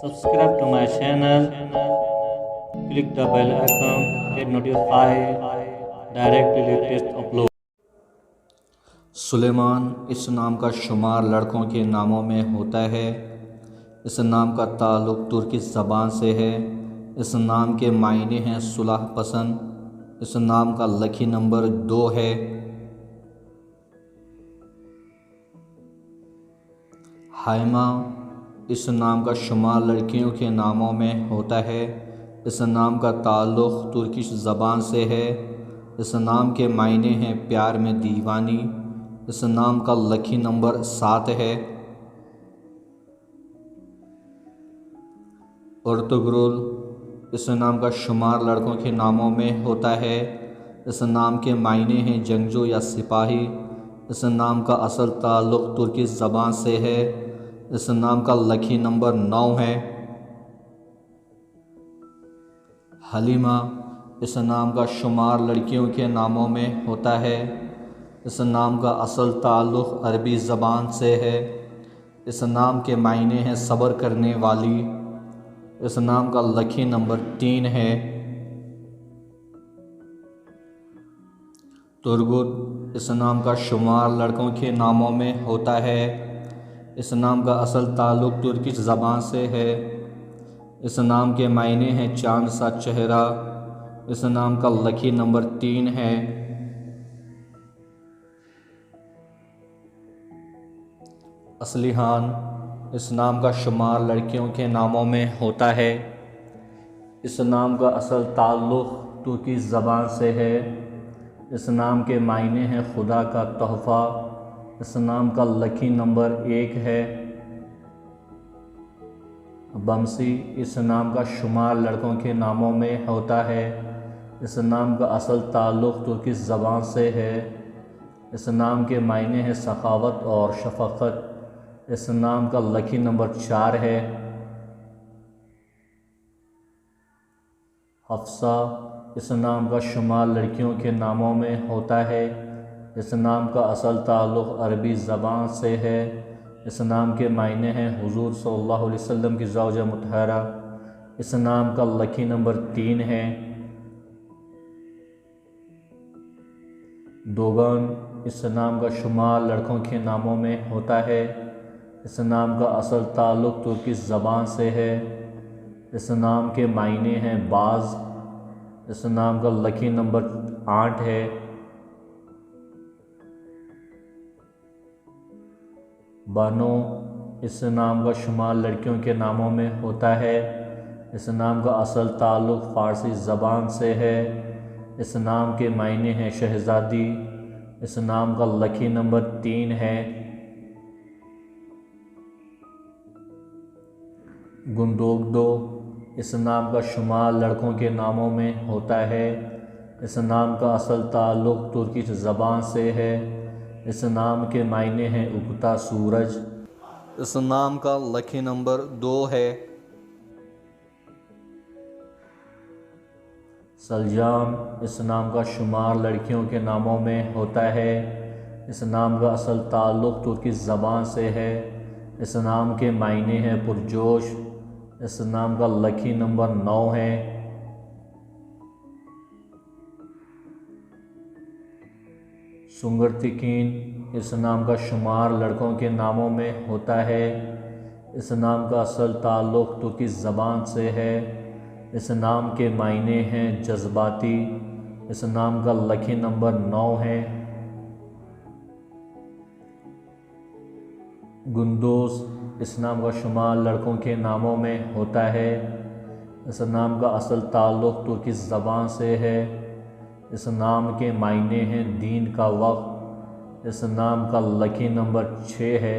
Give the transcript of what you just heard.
Subscribe to my channel, click the bell icon, get notified directly latest upload. سلیمان اس نام کا شمار لڑکوں کے ناموں میں ہوتا ہے۔ اس نام کا تعلق ترکی زبان سے ہے۔ اس نام کے معنی ہیں صلح پسند۔ اس نام کا لکی نمبر 2 ہے۔ ہائمہ اس نام کا شمار لڑکیوں کے ناموں میں ہوتا ہے۔ اس نام کا تعلق ترکش زبان سے ہے۔ اس نام کے معنی ہیں پیار میں دیوانی۔ اس نام کا لکی نمبر 7 ہے۔ ارطغرل اس نام کا شمار لڑکوں کے ناموں میں ہوتا ہے۔ اس نام کے معنی ہیں جنگجو یا سپاہی۔ اس نام کا اصل تعلق ترکی زبان سے ہے۔ اس نام کا لکی نمبر 9 ہے۔ حلیمہ اس نام کا شمار لڑکیوں کے ناموں میں ہوتا ہے۔ اس نام کا اصل تعلق عربی زبان سے ہے۔ اس نام کے معنی ہیں صبر کرنے والی۔ اس نام کا لکی نمبر 3 ہے۔ ترگت اس نام کا شمار لڑکوں کے ناموں میں ہوتا ہے۔ اس نام کا اصل تعلق ترکش زبان سے ہے۔ اس نام کے معنی ہیں چاند سا چہرہ۔ اس نام کا لکی نمبر 3 ہے۔ اصلیحان اس نام کا شمار لڑکیوں کے ناموں میں ہوتا ہے۔ اس نام کا اصل تعلق ترکی زبان سے ہے۔ اس نام کے معنی ہیں خدا کا تحفہ۔ اس نام کا لکی نمبر 1 ہے۔ بمسی اس نام کا شمار لڑکوں کے ناموں میں ہوتا ہے۔ اس نام کا اصل تعلق ترکی زبان سے ہے۔ اس نام کے معنی ہیں سخاوت اور شفقت۔ اس نام کا لکی نمبر 4 ہے۔ حفصہ اس نام کا شمار لڑکیوں کے ناموں میں ہوتا ہے۔ اس نام کا اصل تعلق عربی زبان سے ہے۔ اس نام کے معنی ہیں حضور صلی اللہ علیہ وسلم کی زوجہ مطہرہ۔ اس نام کا لکی نمبر 3 ہے۔ دوگن اس نام کا شمار لڑکوں کے ناموں میں ہوتا ہے۔ اس نام کا اصل تعلق ترکی زبان سے ہے۔ اس نام کے معنی ہیں باز۔ اس نام کا لکی نمبر 8 ہے۔ بانو اس نام کا شمار لڑکیوں کے ناموں میں ہوتا ہے۔ اس نام کا اصل تعلق فارسی زبان سے ہے۔ اس نام کے معنی ہیں شہزادی۔ اس نام کا لکی نمبر 3 ہے۔ گندوگدو اس نام کا شمار لڑکوں کے ناموں میں ہوتا ہے۔ اس نام کا اصل تعلق ترکش زبان سے ہے۔ اس نام کے معنی ہیں اگتا سورج۔ اس نام کا لکی نمبر 2 ہے۔ سلجام اس نام کا شمار لڑکیوں کے ناموں میں ہوتا ہے۔ اس نام کا اصل تعلق ترکی زبان سے ہے۔ اس نام کے معنی ہیں پرجوش۔ اس نام کا لکی نمبر 9 ہے۔ سنگرتکین اس نام کا شمار لڑکوں کے ناموں میں ہوتا ہے۔ اس نام کا اصل تعلق ترکی زبان سے ہے۔ اس نام کے معنی ہیں جذباتی۔ اس نام کا لکی نمبر 9 ہے۔ گندوز اس نام کا شمار لڑکوں کے ناموں میں ہوتا ہے۔ اس نام کا اصل تعلق ترکی زبان سے ہے۔ اس نام کے معنی ہیں دین کا وقت۔ اس نام کا لکی نمبر 6 ہے۔